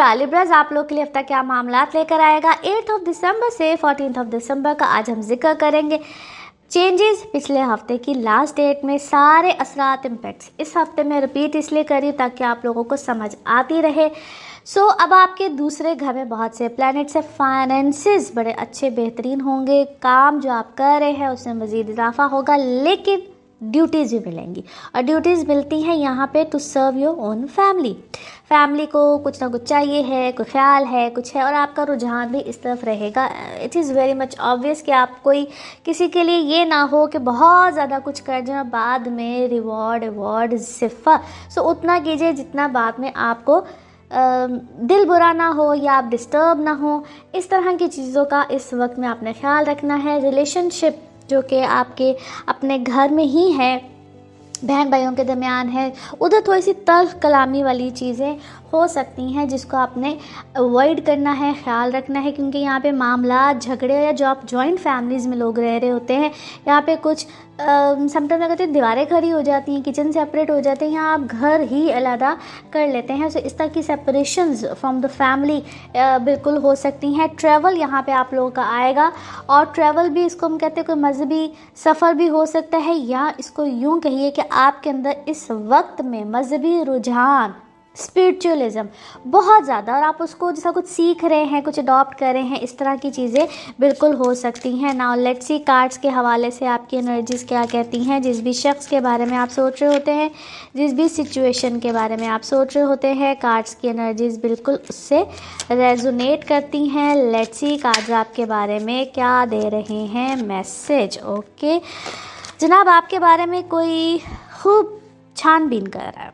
Libra, लिब्राज आप लोग के लिए हफ्ता क्या मामलात लेकर आएगा 8 दिसंबर से 14 दिसंबर का आज हम जिक्र करेंगे चेंजेस। पिछले हफ्ते की लास्ट डेट में सारे असरात इम्पैक्ट्स इस हफ्ते में रिपीट इसलिए करी ताकि आप लोगों को समझ आती रहे। अब आपके दूसरे घर में बहुत से प्लैनेट्स है, फाइनेंसेस बड़े अच्छे बेहतरीन होंगे, काम जो आप कर रहे हैं उसमें मज़ीद इजाफा होगा, लेकिन ड्यूटीज़ भी मिलेंगी और ड्यूटीज़ मिलती हैं यहाँ पे to serve your own family को कुछ ना कुछ चाहिए है, कोई ख्याल है, कुछ है और आपका रुझान भी इस तरफ रहेगा। It is very much obvious कि आप कोई किसी के लिए ये ना हो कि बहुत ज़्यादा कुछ कर जाए बाद में रिवॉर्ड सिफर। उतना कीजिए जितना बाद में आपको दिल बुरा ना हो या आप डिस्टर्ब ना हो। इस तरह की चीज़ों का इस वक्त में आपने ख्याल रखना है। रिलेशनशिप जो कि आपके अपने घर में ही है, बहन भाइयों के दरमियान है, उधर थोड़ी सी तल्ख कलामी वाली चीज़ें हो सकती हैं जिसको आपने अवॉइड करना है, ख्याल रखना है, क्योंकि यहाँ पे मामला झगड़े या जो आप जॉइंट फैमिलीज़ में लोग रह रहे होते हैं, यहाँ पे कुछ समटाइम कहते हैं दीवारें खड़ी हो जाती हैं, किचन सेपरेट हो जाते हैं या आप घर ही अलहदा कर लेते हैं। इस तरह की सेपरेशंस फ्रॉम द फैमिली बिल्कुल हो सकती हैं। ट्रैवल यहाँ पे आप लोगों का आएगा और ट्रैवल भी इसको हम कहते हैं कोई मजहबी सफ़र भी हो सकता है, या इसको यूँ कहिए कि आपके अंदर इस वक्त में मजहबी रुझान, स्पिरिचुअलिज्म बहुत ज़्यादा और आप उसको जैसा कुछ सीख रहे हैं, कुछ अडॉप्ट कर रहे हैं, इस तरह की चीज़ें बिल्कुल हो सकती हैं। नाउ लेट्स सी कार्ड्स के हवाले से आपकी एनर्जीज़ क्या कहती हैं। जिस भी शख्स के बारे में आप सोच रहे होते हैं, जिस भी सिचुएशन के बारे में आप सोच रहे होते हैं, कार्ड्स की एनर्जीज़ बिल्कुल उससे रेजोनेट करती हैं। लेट्स सी कार्ड्स आपके बारे में क्या दे रहे हैं मैसेज। ओके जनाब, आपके बारे में कोई खूब छानबीन कर रहा है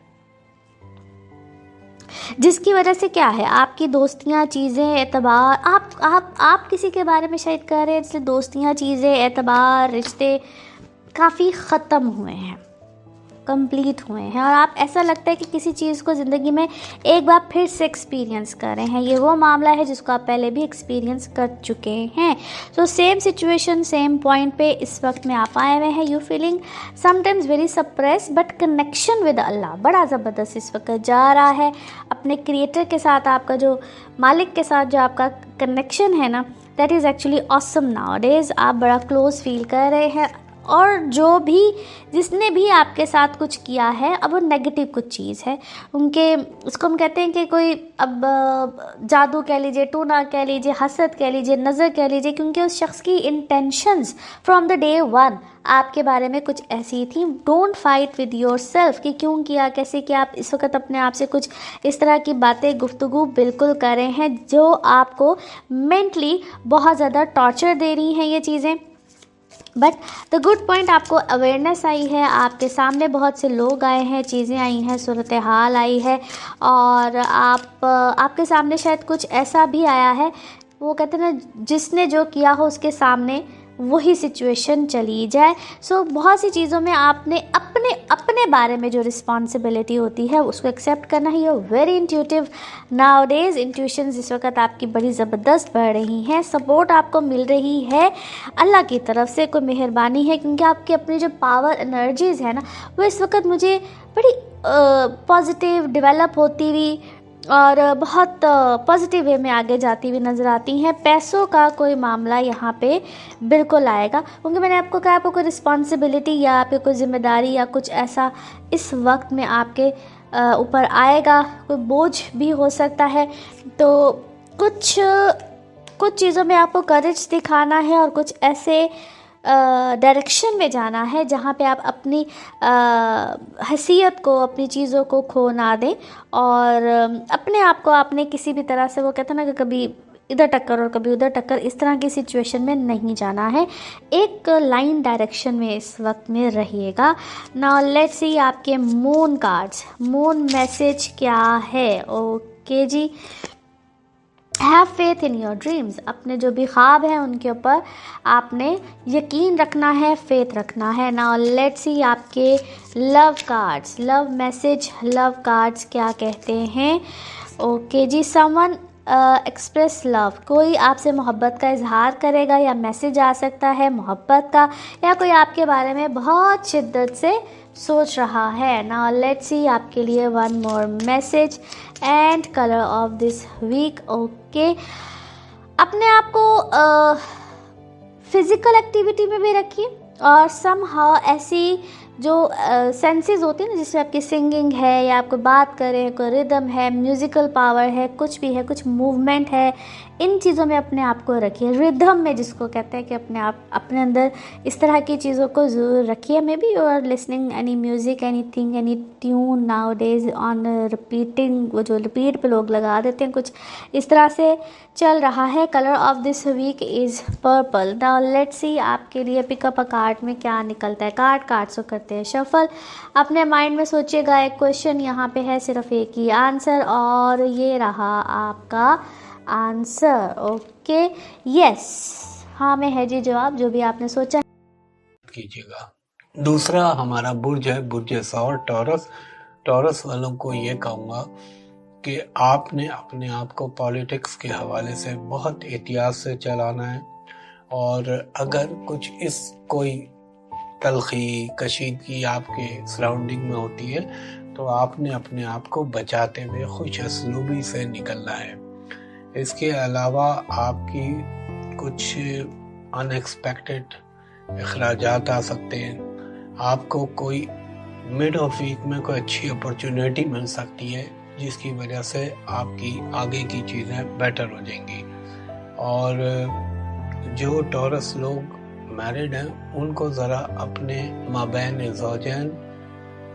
जिसकी वजह से क्या है आपकी दोस्तियां, चीज़ें, एतबार, आप किसी के बारे में शायद कह रहे हैं इसलिए दोस्तियां, चीज़ें, एतबार, रिश्ते काफ़ी ख़त्म हुए हैं, कंप्लीट हुए हैं और आप ऐसा लगता है कि किसी चीज़ को ज़िंदगी में एक बार फिर से एक्सपीरियंस कर रहे हैं। ये वो मामला है जिसको आप पहले भी एक्सपीरियंस कर चुके हैं। सेम सिचुएशन, सेम पॉइंट पे इस वक्त में आप आए हुए हैं। You feeling sometimes very suppress but connection with Allah बड़ा ज़बरदस्त इस वक्त जा रहा है। अपने क्रिएटर के साथ, आपका जो मालिक के साथ जो आपका कनेक्शन है ना, that is actually awesome nowadays. आप बड़ा क्लोज फील कर रहे हैं और जो भी जिसने भी आपके साथ कुछ किया है, अब वो नेगेटिव कुछ चीज़ है उनके, उसको हम कहते हैं कि कोई अब जादू कह लीजिए, टूना कह लीजिए, हसद कह लीजिए, नज़र कह लीजिए, क्योंकि उस शख्स की intentions from the day one आपके बारे में कुछ ऐसी थी। Don't fight with your self कि क्यों किया, कैसे किया। आप इस वक्त अपने आप से कुछ इस तरह की बातें, गुफ्तगू बिल्कुल कर रहे हैं जो आपको मेंटली बहुत ज़्यादा टॉर्चर दे रही हैं ये चीज़ें। बट द गुड पॉइंट, आपको अवेयरनेस आई है, आपके सामने बहुत से लोग आए हैं, चीज़ें आई हैं, सूरत हाल आई है और आपके सामने शायद कुछ ऐसा भी आया है, वो कहते हैं ना जिसने जो किया हो उसके सामने वही सिचुएशन चली जाए। बहुत सी चीज़ों में आपने अपने बारे में जो रिस्पॉन्सिबिलिटी होती है उसको एक्सेप्ट करना है। You very intuitive nowadays. Intuitions इस वक्त आपकी बड़ी ज़बरदस्त बढ़ रही हैं। सपोर्ट आपको मिल रही है अल्लाह की तरफ से, कोई मेहरबानी है, क्योंकि आपकी अपनी जो पावर एनर्जीज़ है ना वो इस वक्त मुझे बड़ी पॉजिटिव डेवलप होती हुई और बहुत पॉजिटिव वे में आगे जाती हुई नज़र आती हैं। पैसों का कोई मामला यहाँ पे बिल्कुल आएगा, क्योंकि मैंने आपको कहा आपको कोई रिस्पॉन्सिबिलिटी या आपकी कोई जिम्मेदारी या कुछ ऐसा इस वक्त में आपके ऊपर आएगा, कोई बोझ भी हो सकता है। तो कुछ चीज़ों में आपको करेज दिखाना है और कुछ ऐसे डायरेक्शन में जाना है जहाँ पे आप अपनी हैसियत को, अपनी चीज़ों को खो ना दें और अपने आप को आपने किसी भी तरह से, वो कहते हैं ना कि कभी इधर टक्कर और कभी उधर टक्कर, इस तरह की सिचुएशन में नहीं जाना है। एक लाइन डायरेक्शन में इस वक्त में रहिएगा। नाउ लेट्स सी आपके मून कार्ड्स, मून मैसेज क्या है। Okay ji, have faith in your dreams. अपने जो भी ख्वाब हैं उनके ऊपर आपने यकीन रखना है, फेथ रखना है। नाउ लेट्स सी आपके love cards, love message, love cards क्या कहते हैं। ओके जी, समवन एक्सप्रेस लव, कोई आपसे मोहब्बत का इजहार करेगा या मैसेज आ सकता है मोहब्बत का, या कोई आपके बारे में बहुत शिद्दत से सोच रहा है। नाउ लेट्स सी आपके लिए one more message and colour of this week. Okay, अपने आप को फिज़िकल एक्टिविटी में भी रखिए और समहाउ ऐसी जो सेंसेस होती है ना, जिससे आपकी सिंगिंग है या आपको बात करें, कोई रिदम है, म्यूज़िकल पावर है, कुछ भी है, कुछ मूवमेंट है, इन चीज़ों में अपने आप को रखिए। रिदम में जिसको कहते हैं कि अपने आप अपने अंदर इस तरह की चीज़ों को ज़रूर रखिए। Maybe you are listening any music, any thing, any tune nowadays on repeating, वो जो रिपीट पे लोग लगा देते हैं, कुछ इस तरह से चल रहा है। Colour of this week is purple. Now let's see आपके लिए पिकअप अ कार्ड में क्या निकलता है। कार्ड्स को करते हैं शफल। अपने माइंड में सोचिएगा एक क्वेश्चन, यहाँ पे है सिर्फ एक ही आंसर और ये रहा आपका आंसर। ओके, यस, हाँ में है जी जवाब, जो भी आपने सोचा कीजिएगा। दूसरा हमारा बुर्ज है बुर्ज सौर टॉरस। टॉरस वालों को ये कहूँगा कि आपने अपने आप को पॉलिटिक्स के हवाले से बहुत एहतियात से चलाना है, और अगर कुछ कोई तलखी कशीदगी आपके सराउंडिंग में होती है तो आपने अपने आप को बचाते हुए खुश असलूबी से निकलना है। इसके अलावा आपकी कुछ अनएक्सपेक्टेड अखराजात आ सकते हैं। आपको कोई मिड ऑफ वीक में कोई अच्छी अपॉर्चुनिटी मिल सकती है, जिसकी वजह से आपकी आगे की चीज़ें बेटर हो जाएंगी। और जो टॉरस लोग मैरिड हैं उनको ज़रा अपने माबैन ज़ौजैन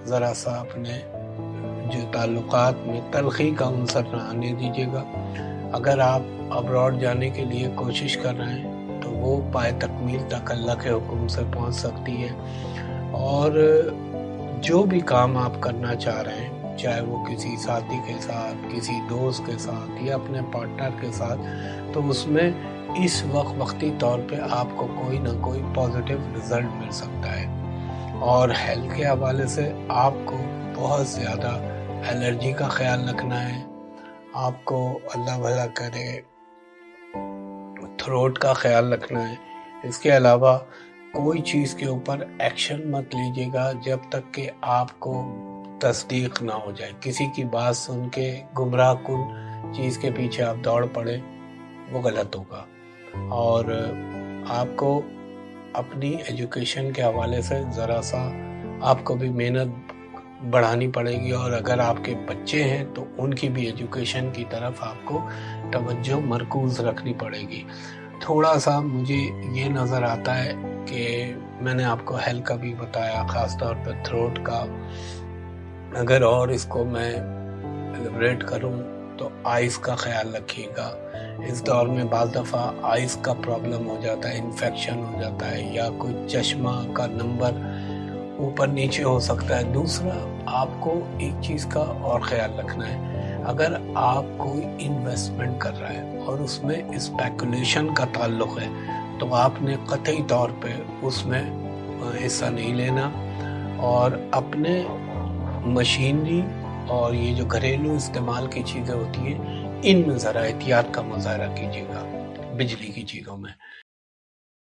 ज़रा सा अपने जो ताल्लुकात में तलखी का अंसर न आने दीजिएगा। अगर आप अब्रॉड जाने के लिए कोशिश कर रहे हैं तो वो पाए तकमील तक अल्लाह के हुक्म से पहुंच सकती है। और जो भी काम आप करना चाह रहे हैं, चाहे वो किसी साथी के साथ, किसी दोस्त के साथ या अपने पार्टनर के साथ, तो उसमें इस वक्ती तौर पे आपको कोई ना कोई पॉजिटिव रिजल्ट मिल सकता है। और हेल्थ के हवाले से आपको बहुत ज़्यादा एलर्जी का ख्याल रखना है। आपको अल्लाह भला करे थ्रोट का ख्याल रखना है। इसके अलावा कोई चीज़ के ऊपर एक्शन मत लीजिएगा जब तक कि आपको तस्दीक ना हो जाए। किसी की बात सुन के गुमराह कुन चीज़ के पीछे आप दौड़ पड़े, वो गलत होगा। और आपको अपनी एजुकेशन के हवाले से ज़रा सा आपको भी मेहनत बढ़ानी पड़ेगी, और अगर आपके बच्चे हैं तो उनकी भी एजुकेशन की तरफ आपको तवज्जो मरकूज़ रखनी पड़ेगी। थोड़ा सा मुझे ये नज़र आता है कि मैंने आपको हेल्थ का भी बताया, ख़ास तौर पर थ्रोट का। अगर और इसको मैं एलिब्रेट करूं तो आइस का ख्याल रखिएगा। इस दौर में बाज़ दफ़ा आइस का प्रॉब्लम हो जाता है, इन्फेक्शन हो जाता है, या कोई चश्मा का नंबर ऊपर नीचे हो सकता है। दूसरा, आपको एक चीज़ का और ख्याल रखना है, अगर आप कोई इन्वेस्टमेंट कर रहा है और उसमें स्पेकुलेशन का ताल्लुक़ है तो आपने कतई तौर पे उसमें हिस्सा नहीं लेना। और अपने मशीनरी और ये जो घरेलू इस्तेमाल की चीज़ें होती हैं, इनमें ज़रा एहतियात का मुज़ाहरा कीजिएगा, बिजली की चीज़ों में।